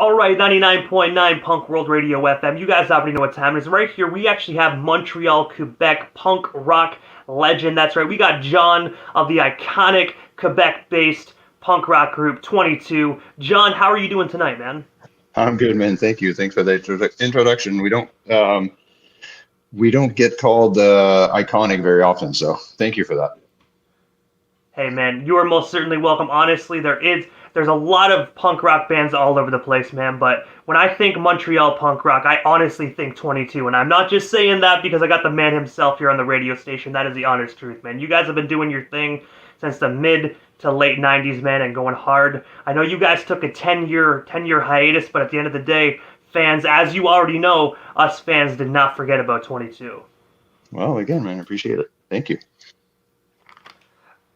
All right, 99.9 Punk World Radio FM. You guys already know what time it is. Right here, we actually have Montreal, Quebec punk rock legend. That's right, we got John of the iconic Quebec-based punk rock group 22. John, how are you doing tonight, man? I'm good, man. Thank you. Thanks for the introduction. We don't get called iconic very often, so thank you for that. Hey, man, you are most certainly welcome. Honestly, there's a lot of punk rock bands all over the place, man, but when I think Montreal punk rock, I honestly think 22, and I'm not just saying that because I got the man himself here on the radio station. That is the honest truth, man. You guys have been doing your thing since the mid to late 90s, man, and going hard. I know you guys took a 10-year hiatus, but at the end of the day, fans, as you already know, us fans did not forget about 22. Well, again, man, I appreciate it. Thank you.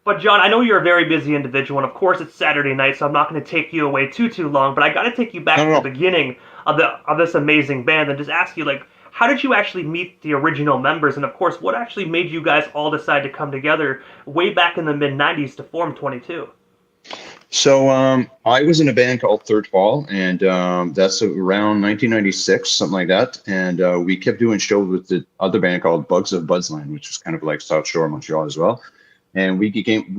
But John, I know you're a very busy individual, and of course it's Saturday night, so I'm not going to take you away too long. But I got to take you back to the beginning of this amazing band and just ask you, like, how did you actually meet the original members, and of course, what actually made you guys all decide to come together way back in the mid '90s to form 22? So I was in a band called Third Fall, and that's around 1996, something like that. And we kept doing shows with the other band called Bugs of Budsland, which was kind of like South Shore Montreal as well. And we became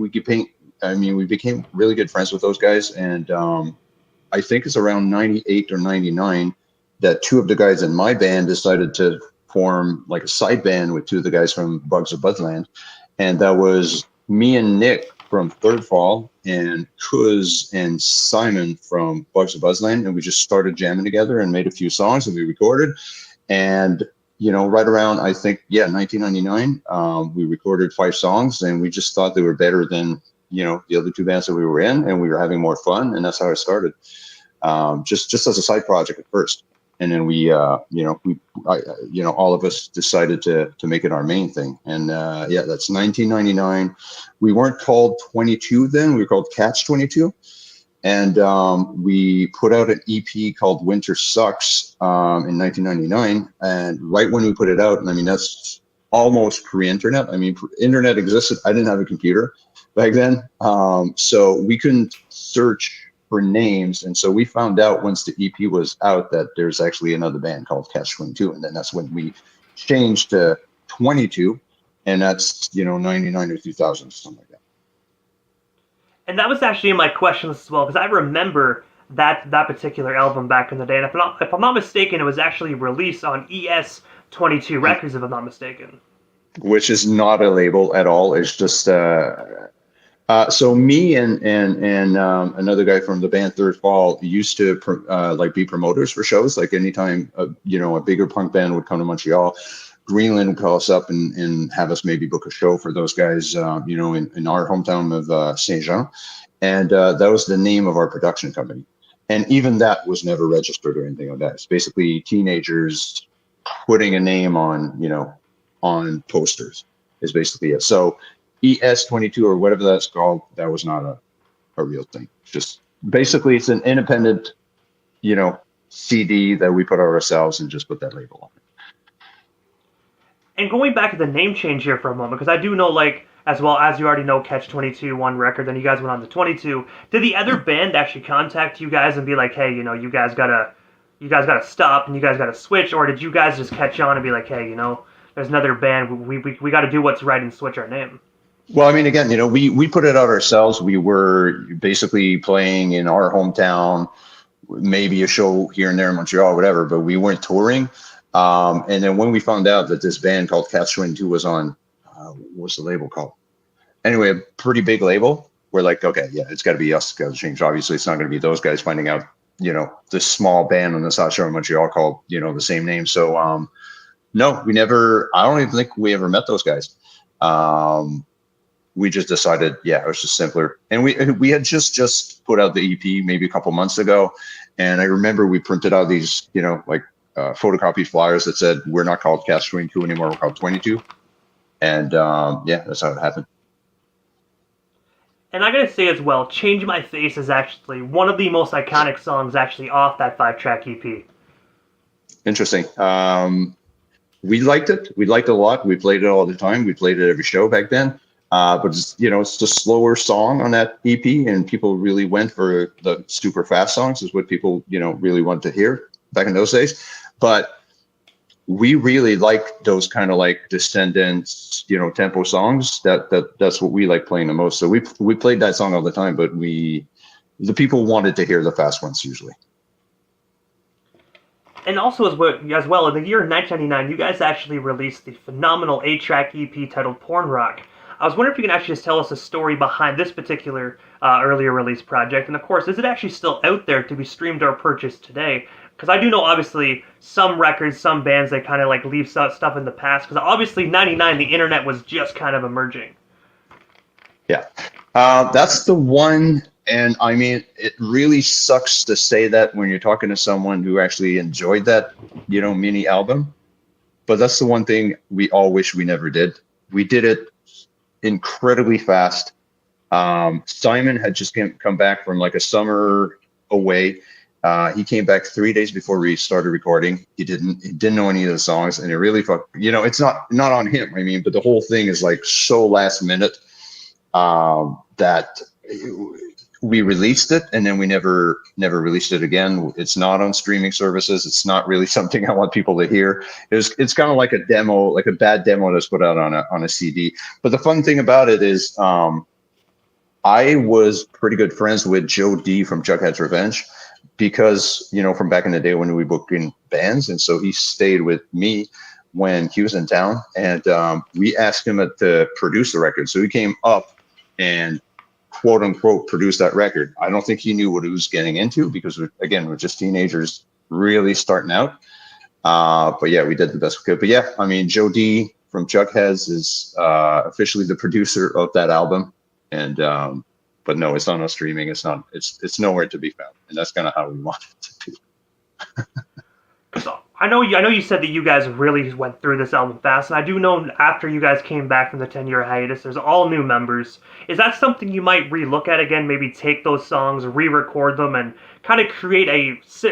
really good friends with those guys. And I think it's around 98 or 99 that two of the guys in my band decided to form like a side band with two of the guys from Bugs of Budsland. And that was me and Nick from Third Fall and Kuz and Simon from Bugs of Budsland. And we just started jamming together and made a few songs and we recorded. And right around, I think, 1999, we recorded 5 songs and we just thought they were better than, the other 2 bands that we were in, and we were having more fun. And that's how it started. Just as a side project at first. And then we, all of us decided to make it our main thing. And that's 1999. We weren't called 22 then, we were called Catch 22. And we put out an EP called Winter Sucks in 1999. And right when we put it out, that's almost pre-internet. Internet existed. I didn't have a computer back then. So we couldn't search for names. And so we found out once the EP was out that there's actually another band called Catch 22. And then that's when we changed to 22. And that's, 99 or 2000, something like that. And that was actually my question as well, because I remember that particular album back in the day. And if I'm not mistaken, it was actually released on ES22 Records, if I'm not mistaken. Which is not a label at all. It's just so me and another guy from the band Third Fall used to be promoters for shows. Like anytime a bigger punk band would come to Montreal, Greenland would call us up and have us maybe book a show for those guys, in our hometown of Saint Jean. And that was the name of our production company. And even that was never registered or anything like that. It's basically teenagers putting a name on posters is basically it. So ES22 or whatever that's called, that was not a real thing. Just basically it's an independent, CD that we put out ourselves and just put that label on it. And going back to the name change here for a moment, because I do know, like, as well as you already know, Catch 22 one record, then you guys went on to 22. Did the other band actually contact you guys and be like, hey, you guys gotta stop and you guys gotta switch, or did you guys just catch on and be like, hey, there's another band, we got to do what's right and switch our name? Well, again, we put it out ourselves. We were basically playing in our hometown, maybe a show here and there in Montreal, whatever, but we weren't touring. And then when we found out that this band called Catch 22 was on, what's the label called? Anyway, a pretty big label. We're like, okay, yeah, it's got to be us. It's got to change. Obviously, it's not going to be those guys finding out, this small band on the South Shore of Montreal called, the same name. So, no, I don't even think we ever met those guys. We just decided, it was just simpler. And we had just put out the EP maybe a couple months ago. And I remember we printed out these, photocopied flyers that said, we're not called Catch 22 anymore, we're called 22. And that's how it happened. And I gotta say as well, Change My Face is actually one of the most iconic songs actually off that 5-track EP. Interesting. We liked it. We liked it a lot. We played it all the time. We played it every show back then. But it's, it's a slower song on that EP, and people really went for the super fast songs is what people, really wanted to hear back in those days. But we really like those kind of like Descendants, tempo songs. That's what we like playing the most. So we played that song all the time, but the people wanted to hear the fast ones usually. And also as well, in the year 1999, you guys actually released the phenomenal 8-track EP titled Porn Rock. I was wondering if you can actually just tell us a story behind this particular earlier release project, and of course, is it actually still out there to be streamed or purchased today? Because I do know, obviously, some records, some bands, they kind of like leave stuff in the past. Because obviously, '99, the internet was just kind of emerging. Yeah, that's the one. And I mean, it really sucks to say that when you're talking to someone who actually enjoyed that, mini album. But that's the one thing we all wish we never did. We did it incredibly fast. Simon had just come back from like a summer away. He came back 3 days before we started recording. He didn't know any of the songs, and it really it's not on him. I mean, but the whole thing is like so last minute that we released it, and then we never released it again. It's not on streaming services. It's not really something I want people to hear. It's kind of like a demo, like a bad demo that's put out on a CD. But the fun thing about it is, I was pretty good friends with Joe D from Jughead's Revenge, because from back in the day when we booked in bands, and so he stayed with me when he was in town, and we asked him to produce the record. So he came up and quote unquote produce that record. I don't think he knew what he was getting into, because we're just teenagers really starting out. But yeah, we did the best we could. But yeah, I mean, Joe D from Jugheads is officially the producer of that album. And but no, it's not on streaming. It's nowhere to be found. And that's kind of how we want it to be. So I know you said that you guys really went through this album fast, and I do know after you guys came back from the 10-year hiatus, there's all new members. Is that something you might relook at again? Maybe take those songs, re-record them, and kind of create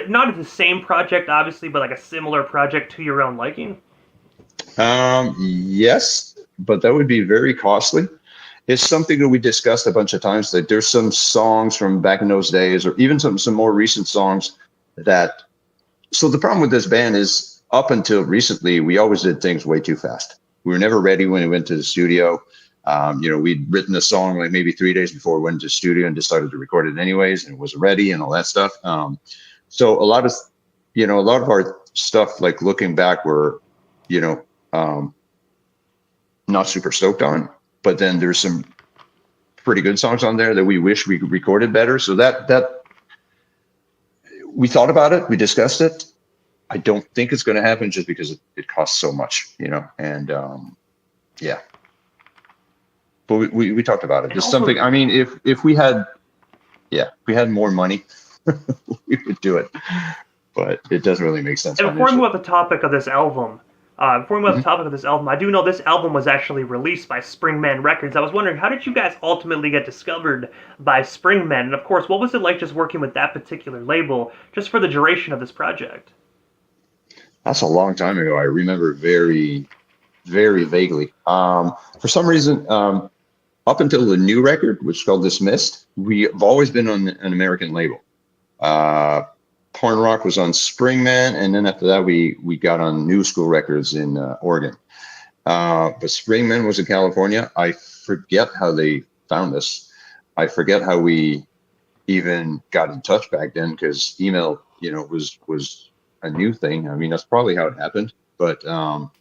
not the same project, obviously, but like a similar project to your own liking? Yes, but that would be very costly. It's something that we discussed a bunch of times, that there's some songs from back in those days, or even some more recent songs that. So the problem with this band is, up until recently, we always did things way too fast. We were never ready when we went to the studio. We'd written a song like maybe 3 days before we went to the studio and decided to record it anyways, and it wasn't ready and all that stuff. So a lot of our stuff, like looking back, we're, not super stoked on. But then there's some pretty good songs on there that we wish we recorded better. So that we thought about it, we discussed it. I don't think it's going to happen, just because it costs so much, and yeah. But we talked about it. Just something. I mean, if we had more money, we would do it. But it doesn't really make sense. And before we move on the topic of this album, I do know this album was actually released by Springman Records. I was wondering, how did you guys ultimately get discovered by Springman? And of course, what was it like just working with that particular label just for the duration of this project? That's a long time ago. I remember very, very vaguely. For some reason, up until the new record, which is called Dismissed, we've always been on an American label. Porn Rock was on Springman, and then after that, we got on New School Records in Oregon. But Springman was in California. I forget how they found us. I forget how we even got in touch back then, because email, was a new thing. I mean, that's probably how it happened. But all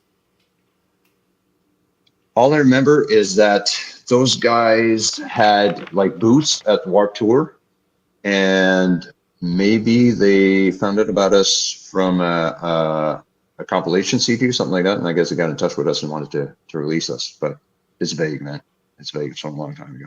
I remember is that those guys had like booths at Warped Tour, and maybe they found out about us from a compilation CD or something like that, and I guess they got in touch with us and wanted to release us. But it's vague, man. It's vague. It's from a long time ago.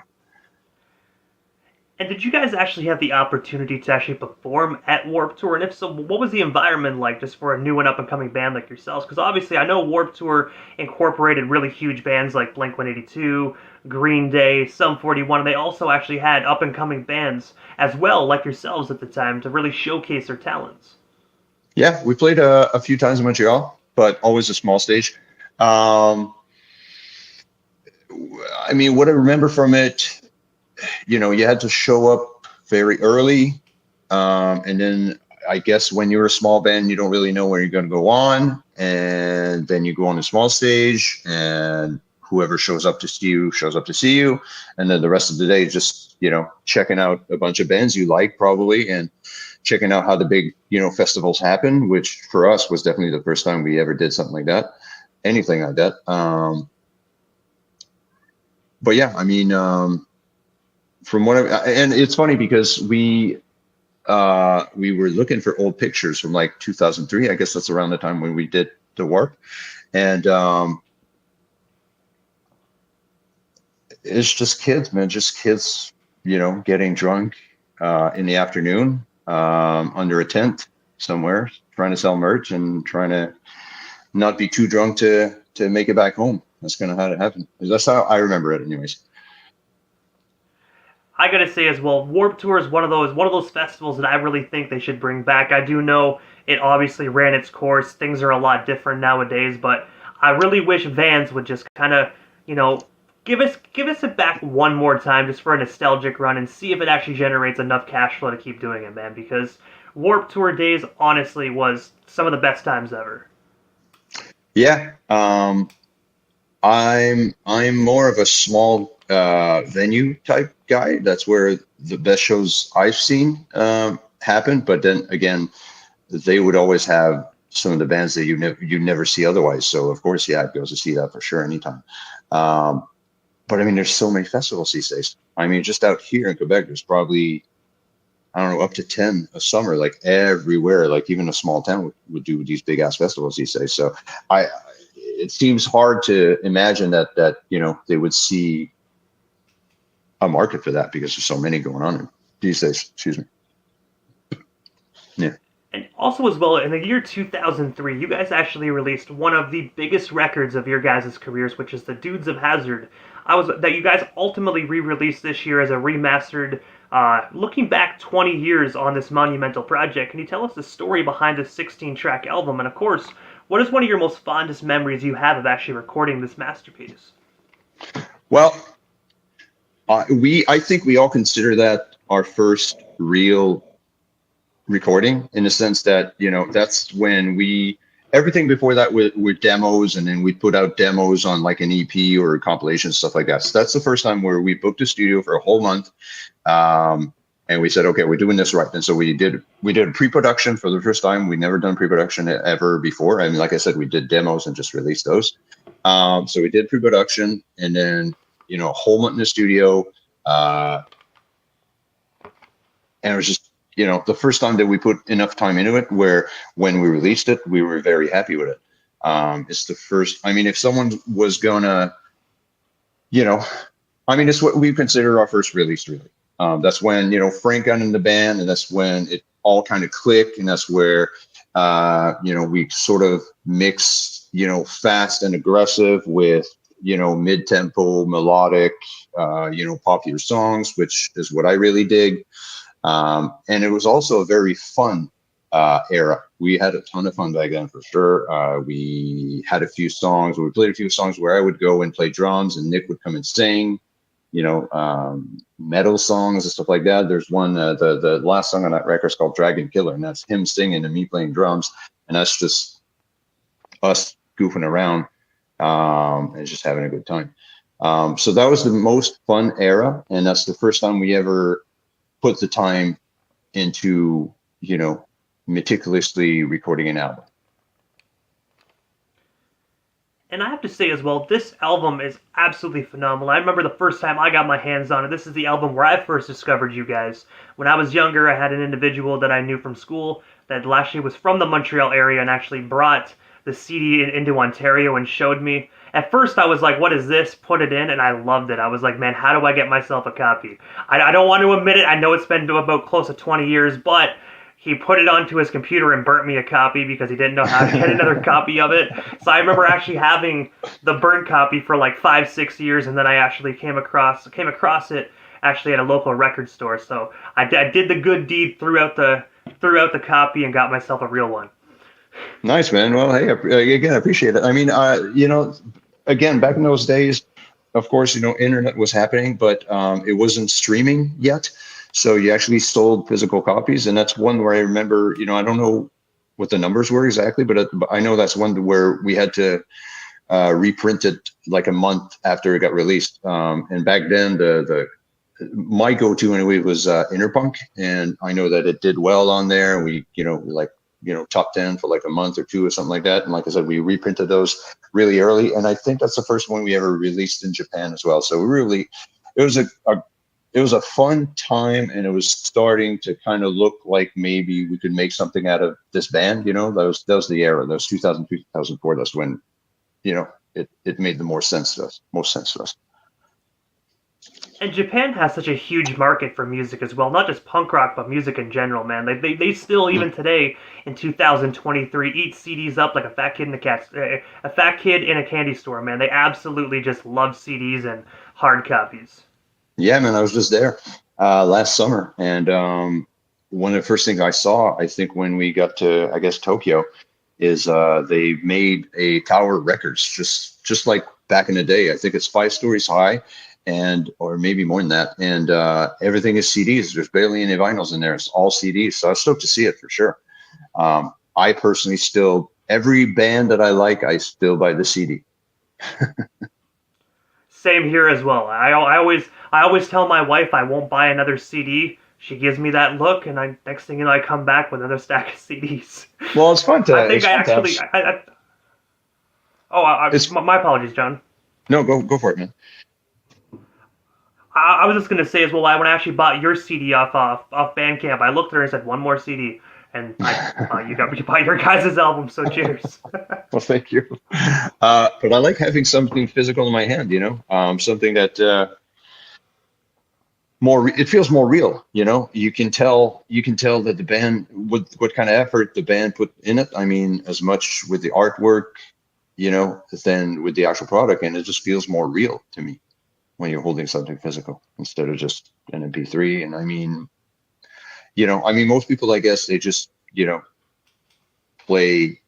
And did you guys actually have the opportunity to actually perform at Warped Tour? And if so, what was the environment like just for a new and up-and-coming band like yourselves? Because obviously I know Warped Tour incorporated really huge bands like Blink-182, Green Day, Sum 41, and they also actually had up-and-coming bands as well, like yourselves at the time, to really showcase their talents. Yeah, we played a few times in Montreal, but always a small stage. I mean, what I remember from it, you had to show up very early. And then I guess when you're a small band, you don't really know where you're going to go on. And then you go on a small stage, and whoever shows up to see you shows up to see you. And then the rest of the day, just, checking out a bunch of bands you like probably, and checking out how the big, festivals happen, which for us was definitely the first time we ever did something like that, anything like that. But yeah, I mean, from what and it's funny because we were looking for old pictures from like 2003. I guess that's around the time when we did the Warp, and it's just kids, man, just kids, getting drunk in the afternoon under a tent somewhere, trying to sell merch and trying to not be too drunk to make it back home. That's kind of how it happened. That's how I remember it, anyways. I gotta say as well, Warped Tour is one of those festivals that I really think they should bring back. I do know it obviously ran its course. Things are a lot different nowadays, but I really wish Vans would just kind of, give us it back one more time just for a nostalgic run and see if it actually generates enough cash flow to keep doing it, man. Because Warped Tour days honestly was some of the best times ever. Yeah. I'm more of a small venue type guy. That's where the best shows I've seen happen. But then again, they would always have some of the bands that you never see otherwise. So of course, yeah, I'd go to see that for sure anytime. But I mean, there's so many festivals these days. I mean, just out here in Quebec, there's probably, I don't know, up to 10 a summer, like everywhere. Like even a small town would do these big ass festivals these days. So it seems hard to imagine that they would see a market for that because there's so many going on these days. Excuse me. Yeah. And also as well, in the year 2003, you guys actually released one of the biggest records of your guys' careers, which is the Dudes of Hazzard. That you guys ultimately re-released this year as a remastered, looking back 20 years on this monumental project. Can you tell us the story behind this 16-track album? And of course, what is one of your most fondest memories you have of actually recording this masterpiece? Well, I think we all consider that our first real recording, in the sense that, that's when everything before that were demos, and then we put out demos on like an EP or a compilation, stuff like that. So that's the first time where we booked a studio for a whole month. And we said, okay, we're doing this right. And so we did pre-production for the first time. We'd never done pre-production ever before. I mean, like I said, we did demos and just released those. So we did pre-production, and then, a whole month in the studio. And it was just, the first time that we put enough time into it, where when we released it, we were very happy with it. It's the first, I mean, if someone was gonna, it's what we consider our first release, really. That's when, Frank got in the band, and that's when it all kind of clicked. And that's where, we sort of mixed, fast and aggressive with, mid-tempo, melodic, popular songs, which is what I really dig. And it was also a very fun era. We had a ton of fun back then, for sure. We had a few songs, we played a few songs where I would go and play drums, and Nick would come and sing, metal songs and stuff like that. There's one, the last song on that record is called Dragon Killer, and that's him singing and me playing drums. And that's just us goofing around and just having a good time. So that was the most fun era. And that's the first time we ever put the time into, meticulously recording an album. And I have to say as well, this album is absolutely phenomenal. I remember the first time I got my hands on it. This is the album where I first discovered you guys. When I was younger, I had an individual that I knew from school that actually was from the Montreal area and actually brought the CD into Ontario and showed me. At first, I was like, what is this? Put it in, and I loved it. I was like, man, how do I get myself a copy? I don't want to admit it. I know it's been about close to 20 years, but he put it onto his computer and burnt me a copy because he didn't know how to get another copy of it. So I remember actually having the burnt copy for like 5-6 years, and then I actually came across it actually at a local record store. So I did the good deed, threw out the copy, and got myself a real one. Nice, man. Well, hey, again, I appreciate it. I mean, again, back in those days, of course, internet was happening, but it wasn't streaming yet. So you actually sold physical copies, and that's one where I remember, I don't know what the numbers were exactly, but I know that's one where we had to reprint it like a month after it got released. And back then, the my go-to anyway was Interpunk, and I know that it did well on there. We, top 10 for like a month or two or something like that. And like I said, we reprinted those really early, and I think that's the first one we ever released in Japan as well. So really, it was it was a fun time, and it was starting to kind of look like maybe we could make something out of this band. That was the era. That was 2002, 2004. That's when, it made the most sense to us. And Japan has such a huge market for music as well, not just punk rock, but music in general, man. They still, even today in 2023, eat CDs up like a fat kid in a candy store, man. They absolutely just love CDs and hard copies. Yeah, man, I was just there last summer, and one of the first things I saw, I think, when we got to, I guess, Tokyo, is they made a tower of records, just like back in the day. I think it's 5 stories high, or maybe more than that, and everything is CDs. There's barely any vinyls in there. It's all CDs. So I was stoked to see it for sure. I personally still, every band that I like, I still buy the CD. Same here as well. I always tell my wife I won't buy another CD. She gives me that look, and next thing you know, I come back with another stack of CDs. Well, it's fun to. I think I actually. My apologies, John. No, go for it, man. I was just gonna say as well. When I actually bought your CD off Bandcamp, I looked there and said one more CD, and you bought your guys' album. So cheers. Well, thank you. But I like having something physical in my hand. Something that it feels more real. You can tell that the band, what kind of effort the band put in it. I mean, as much with the artwork, than with the actual product, and it just feels more real to me when you're holding something physical instead of just an MP3. And I mean, most people, I guess, they just, play,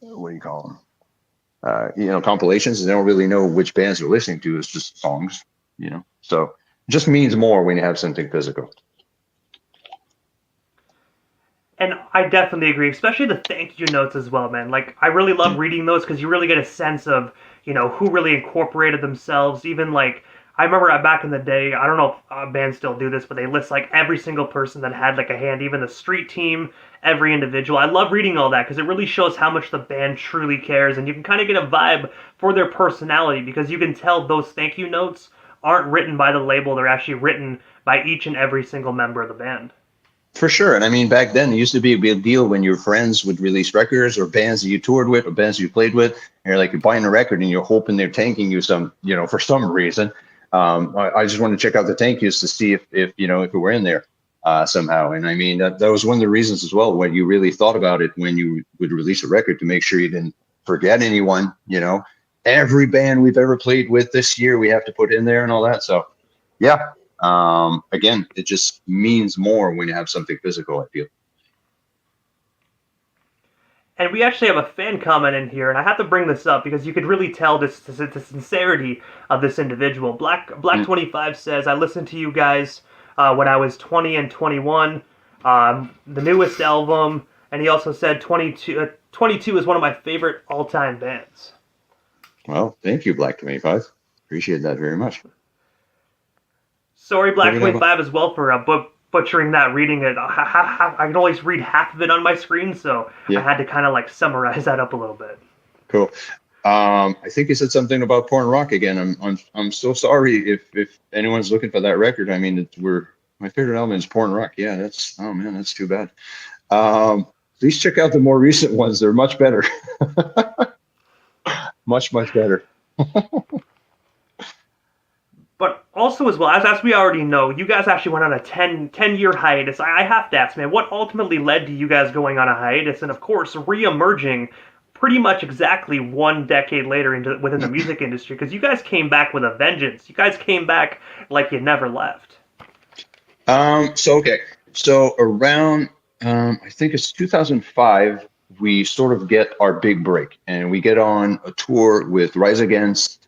what do you call them? Compilations, and they don't really know which bands they're listening to. It's just songs, so it just means more when you have something physical. And I definitely agree, especially the thank you notes as well, man. Like, I really love reading those because you really get a sense of, who really incorporated themselves. Even like, I remember back in the day, I don't know if bands still do this, but they list like every single person that had like a hand, even the street team, every individual. I love reading all that because it really shows how much the band truly cares, and you can kind of get a vibe for their personality because you can tell those thank you notes aren't written by the label. They're actually written by each and every single member of the band. For sure. And I mean, back then it used to be a big deal when your friends would release records, or bands that you toured with, or bands you played with. And you're buying a record and you're hoping they're thanking you for some reason. I just wanted to check out the thank yous to see if it were in there somehow. And I mean, that was one of the reasons as well, when you really thought about it, when you would release a record, to make sure you didn't forget anyone. Every band we've ever played with this year, we have to put in there and all that. So yeah. Again, it just means more when you have something physical, I feel. And we actually have a fan comment in here, and I have to bring this up because you could really tell the sincerity of this individual. Black25 says, I listened to you guys when I was 20 and 21, the newest album, and he also said 22 is one of my favorite all-time bands. Well, thank you, Black25. Appreciate that very much. Sorry, Black25 as well for butchering that reading it. I can always read half of it on my screen, so yeah. I had to kind of like summarize that up a little bit. Cool. I think you said something about Porn Rock again. I'm so sorry if anyone's looking for that record. I mean, my favorite album is Porn Rock. Yeah, that's too bad. Please check out the more recent ones. They're much better. much better. But also as well, as we already know, you guys actually went on a 10-year hiatus. I have to ask, man, what ultimately led to you guys going on a hiatus and, of course, re-emerging pretty much exactly 1 decade later within the music industry? Because you guys came back with a vengeance. You guys came back like you never left. So around, I think it's 2005, we sort of get our big break, and we get on a tour with Rise Against,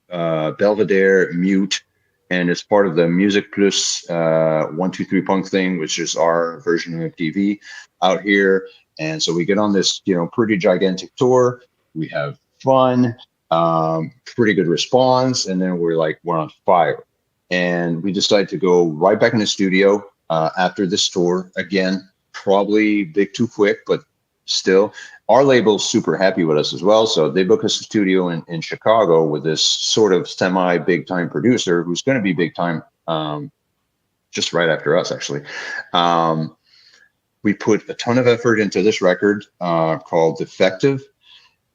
Belvedere, Mute, and it's part of the Music Plus 123 Punk thing, which is our version of MTV out here. And so we get on this, pretty gigantic tour. We have fun, pretty good response, and then we're on fire. And we decide to go right back in the studio after this tour again. Probably big too quick, but still, our label's super happy with us as well. So they book us a studio in Chicago with this sort of semi big time producer who's going to be big time just right after us, actually. We put a ton of effort into this record called Defective.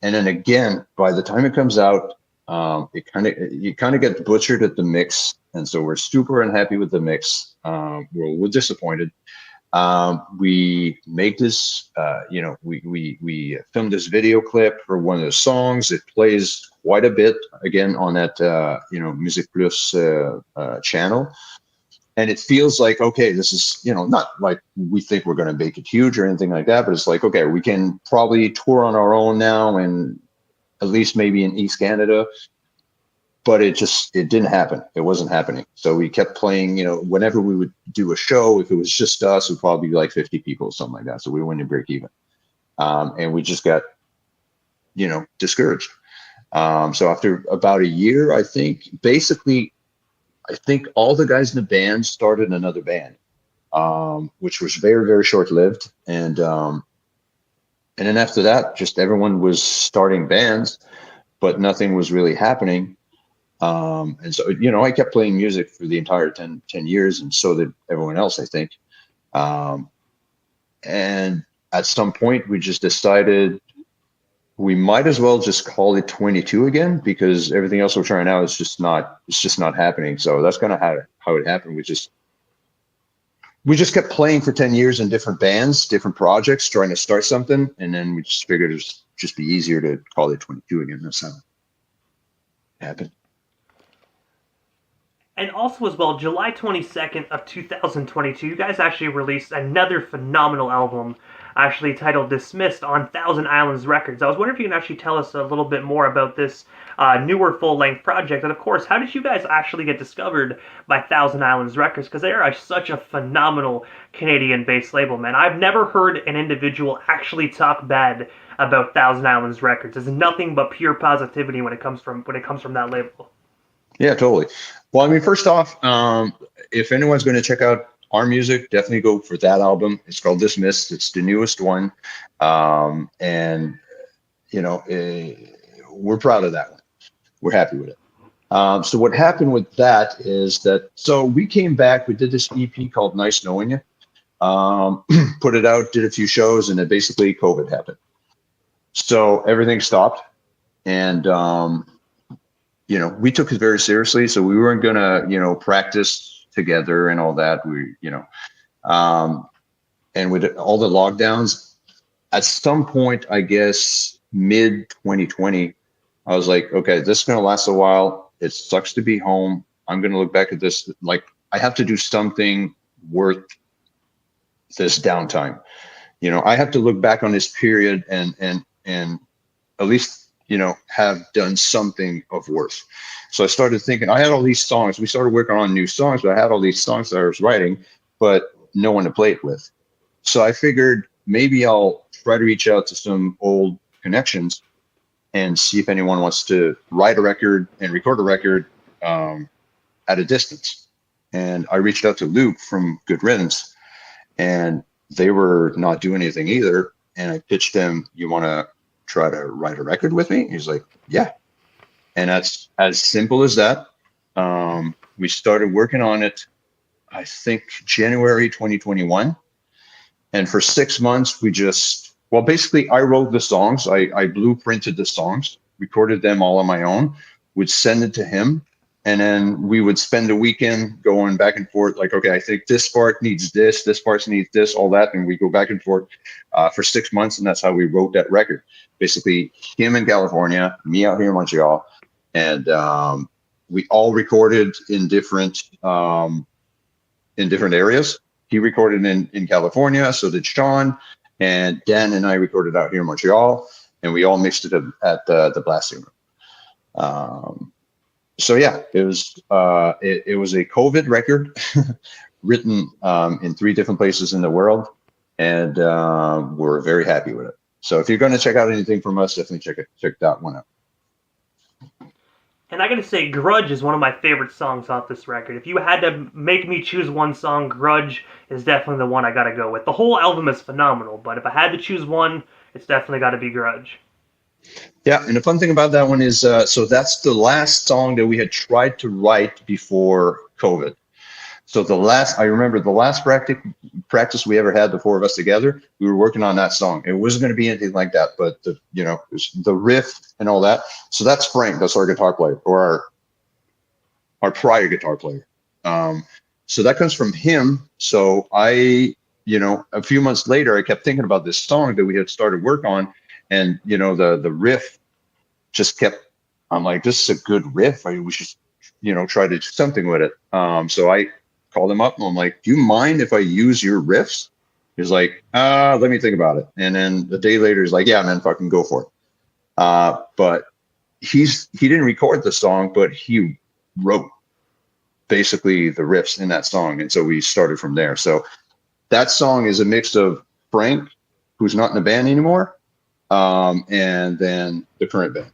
And then again, by the time it comes out, you kind of get butchered at the mix. And so we're super unhappy with the mix. We're disappointed. We make this, we filmed this video clip for one of the songs. It plays quite a bit again on that, Music Plus channel. And it feels like, okay, this is, not like we think we're going to make it huge or anything like that, but it's like, okay, we can probably tour on our own now, and at least maybe in East Canada. But it didn't happen. It wasn't happening. So we kept playing, whenever we would do a show, if it was just us, it would probably be like 50 people, something like that. So we wouldn't break even. And we just got, discouraged. So after about a year, I think all the guys in the band started another band, which was very, very short-lived. And then after that, just everyone was starting bands, but nothing was really happening. And so, I kept playing music for the entire 10 years, and so did everyone else, I think. And at some point, we just decided we might as well just call it 22 again, because everything else we're trying out is just not happening. So that's kind of how it happened. We just kept playing for 10 years in different bands, different projects, trying to start something. And then we just figured it would just be easier to call it 22 again. That's how it happened. And also as well, July 22nd of 2022, you guys actually released another phenomenal album, actually titled Dismissed on Thousand Islands Records. I was wondering if you can actually tell us a little bit more about this newer full-length project. And of course, how did you guys actually get discovered by Thousand Islands Records? Because they are such a phenomenal Canadian-based label, man. I've never heard an individual actually talk bad about Thousand Islands Records. There's nothing but pure positivity when it comes from that label. Yeah, totally. Well, I mean, first off, if anyone's going to check out our music, definitely go for that album. It's called Dismissed. It's the newest one. And, we're proud of that one. We're happy with it. So what happened with that is that, so we came back, we did this EP called Nice Knowing You, put it out, did a few shows, and then basically COVID happened. So everything stopped. And, we took it very seriously. So we weren't going to, practice together and all that. And with all the lockdowns, at some point, I guess, mid 2020, I was like, okay, this is going to last a while. It sucks to be home. I'm going to look back at this. Like, I have to do something worth this downtime. I have to look back on this period and at least, have done something of worth. So I started thinking, I had all these songs. We started working on new songs, but I had all these songs that I was writing, but no one to play it with. So I figured maybe I'll try to reach out to some old connections and see if anyone wants to write a record and record a record at a distance. And I reached out to Luke from Good Riddance, and they were not doing anything either. And I pitched them, you want to try to write a record with me? He's like, yeah. And that's as simple as that. We started working on it, I think, January 2021. And for 6 months, basically I wrote the songs. I blueprinted the songs, recorded them all on my own, would send it to him. And then we would spend the weekend going back and forth, like, okay, I think this part needs this part needs this, all that. And we go back and forth for 6 months. And that's how we wrote that record. Basically, him in California, me out here in Montreal. And we all recorded in different areas. He recorded in California, so did Sean. And Dan and I recorded out here in Montreal, and we all mixed it at the blasting room. So yeah, it was a COVID record written in 3 different places in the world, and we're very happy with it. So if you're going to check out anything from us, definitely check that one out. And I gotta say, Grudge is one of my favorite songs off this record. If you had to make me choose one song, Grudge is definitely the one I gotta go with. The whole album is phenomenal, but if I had to choose one, it's definitely gotta be Grudge. Yeah, and the fun thing about that one is, so that's the last song that we had tried to write before COVID. So I remember the last practice we ever had, the 4 of us together, we were working on that song. It wasn't going to be anything like that, but the riff and all that. So that's Frank, that's our guitar player, or our prior guitar player. So that comes from him. So a few months later, I kept thinking about this song that we had started work on, and the riff just kept. I'm like, this is a good riff. We should, try to do something with it. So I called him up and I'm like, do you mind if I use your riffs? He's like, let me think about it. And then a day later, he's like, yeah, man, fucking go for it. But he didn't record the song, but he wrote basically the riffs in that song. And so we started from there. So that song is a mix of Frank, who's not in the band anymore, and then the current band.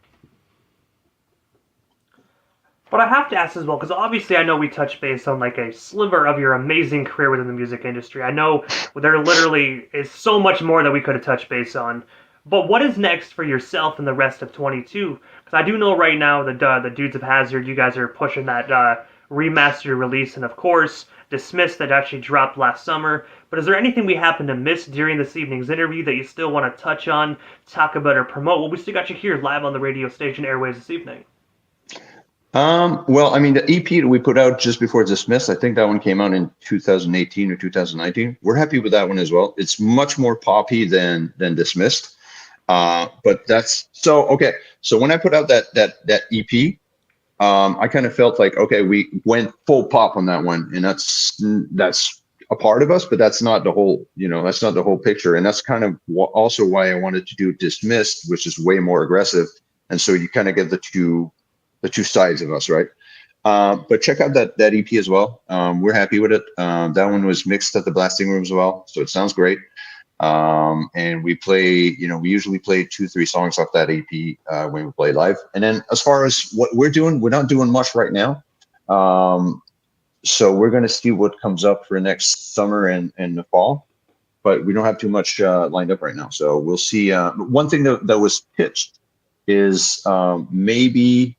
But I have to ask as well, because obviously I know we touched base on like a sliver of your amazing career within the music industry. I know there literally is so much more that we could have touched base on. But what is next for yourself and the rest of 22? Because I do know right now the Dudes of Hazard, you guys are pushing that remastered release, and of course, Dismissed that actually dropped last summer. But is there anything we happen to miss during this evening's interview that you still want to touch on, talk about, or promote? Well, we still got you here live on the radio station airways this evening. Well, I mean, the EP that we put out just before Dismissed, I think that one came out in 2018 or 2019. We're happy with that one as well. It's much more poppy than Dismissed. But that's so okay. So when I put out that EP, I kind of felt like, okay, we went full pop on that one, and that's a part of us, but that's not the whole, that's not the whole picture. And that's kind of also why I wanted to do Dismissed, which is way more aggressive. And so you kind of get the two sides of us, right? But check out that EP as well. We're happy with it. That one was mixed at the blasting room as well, so it sounds great. And we play, we usually play 2-3 songs off that EP when we play live. And then as far as what we're doing, we're not doing much right now. So we're going to see what comes up for next summer and the fall, but we don't have too much lined up right now. So we'll see. One thing that was pitched is maybe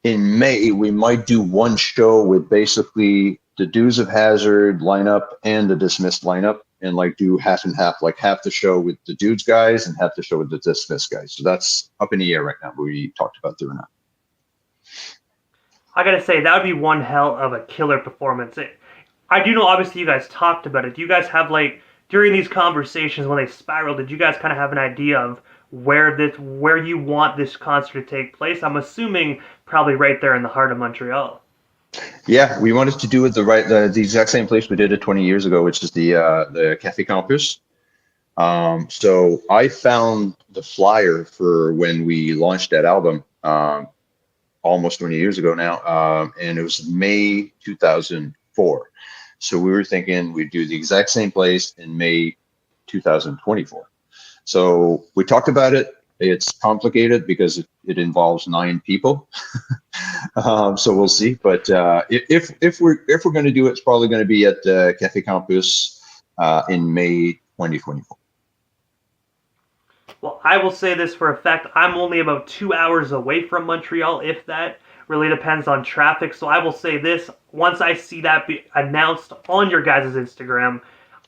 in May, we might do one show with basically the Dudes of Hazard lineup and the Dismissed lineup, and like do half and half, like half the show with the Dudes guys and half the show with the Dismissed guys. So that's up in the air right now. We talked about doing that. I gotta say, that would be one hell of a killer performance. I do know, obviously, you guys talked about it. Do you guys have, like, during these conversations when they spiraled, did you guys kind of have an idea of where you want this concert to take place? I'm assuming probably right there in the heart of Montreal. Yeah, we wanted to do it the exact same place we did it 20 years ago, which is the Café Campus. So I found the flyer for when we launched that album almost 20 years ago now, and it was May 2004. So we were thinking we'd do the exact same place in May 2024. So we talked about it. It's complicated because it involves 9 people. So we'll see. But if we're going to do it, it's probably going to be at the Café Campus in May 2024. Well, I will say this for a fact. I'm only about 2 hours away from Montreal, if that. Really depends on traffic. So I will say this. Once I see that be announced on your guys' Instagram,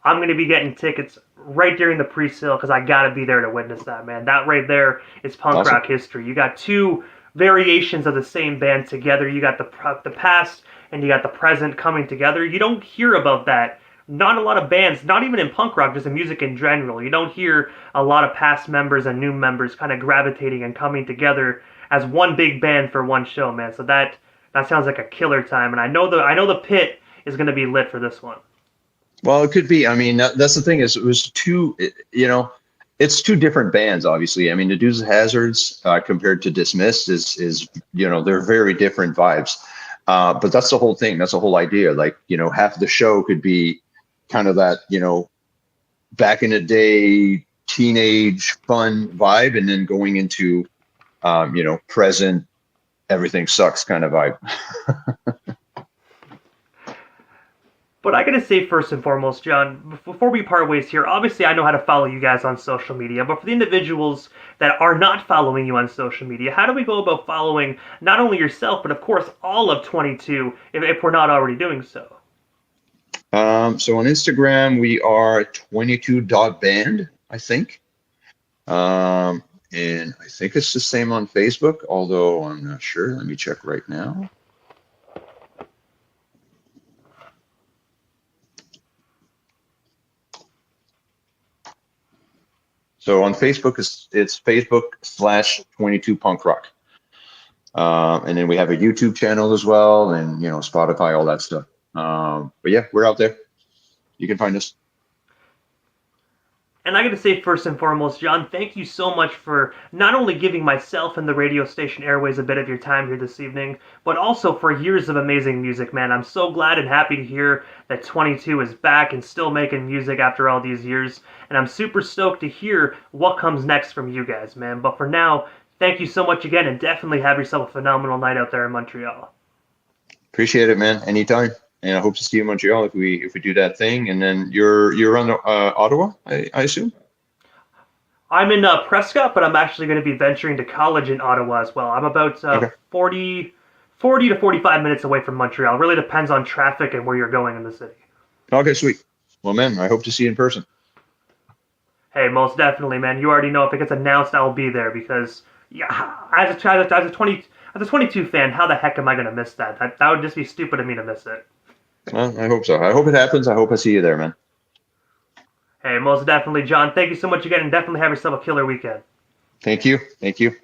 I'm going to be getting tickets right during the pre-sale because I got to be there to witness that, man. That right there is punk rock history. You got 2 variations of the same band together. You got the past and you got the present coming together. You don't hear about that. Not a lot of bands, not even in punk rock, just in music in general. You don't hear a lot of past members and new members kind of gravitating and coming together as one big band for one show, man. So that sounds like a killer time. And I know the pit is going to be lit for this one. Well, it could be. I mean, that's the thing is it was it's two different bands, obviously. I mean, the Dukes of Hazards compared to Dismissed is they're very different vibes. But that's the whole thing. That's the whole idea. Like, half of the show could be kind of that, back in the day, teenage fun vibe, and then going into, present, everything sucks kind of vibe. But I gotta say, first and foremost, John, before we part ways here, obviously I know how to follow you guys on social media, but for the individuals that are not following you on social media, how do we go about following not only yourself, but of course all of 22 if we're not already doing so? So on Instagram, we are 22.band, I think. And I think it's the same on Facebook, although I'm not sure. Let me check right now. So on Facebook, it's Facebook/22 Punk Rock. And then we have a YouTube channel as well, and Spotify, all that stuff. But yeah, we're out there. You can find us. And I gotta say, first and foremost, John, thank you so much for not only giving myself and the radio station Airways a bit of your time here this evening, but also for years of amazing music, man. I'm so glad and happy to hear that 22 is back and still making music after all these years. And I'm super stoked to hear what comes next from you guys, man. But for now, thank you so much again, and definitely have yourself a phenomenal night out there in Montreal. Appreciate it, man. Anytime. And I hope to see you in Montreal if we do that thing. And then you're on Ottawa, I assume. I'm in Prescott, but I'm actually going to be venturing to college in Ottawa as well. I'm about Okay. 40 to 45 minutes away from Montreal. Really depends on traffic and where you're going in the city. Okay, sweet. Well, man, I hope to see you in person. Hey, most definitely, man. You already know if it gets announced, I'll be there because, yeah, as a 22 fan, how the heck am I going to miss that? That would just be stupid of me to miss it. Well, I hope so. I hope it happens. I hope I see you there, man. Hey, most definitely, John. Thank you so much again, and definitely have yourself a killer weekend. Thank you. Thank you.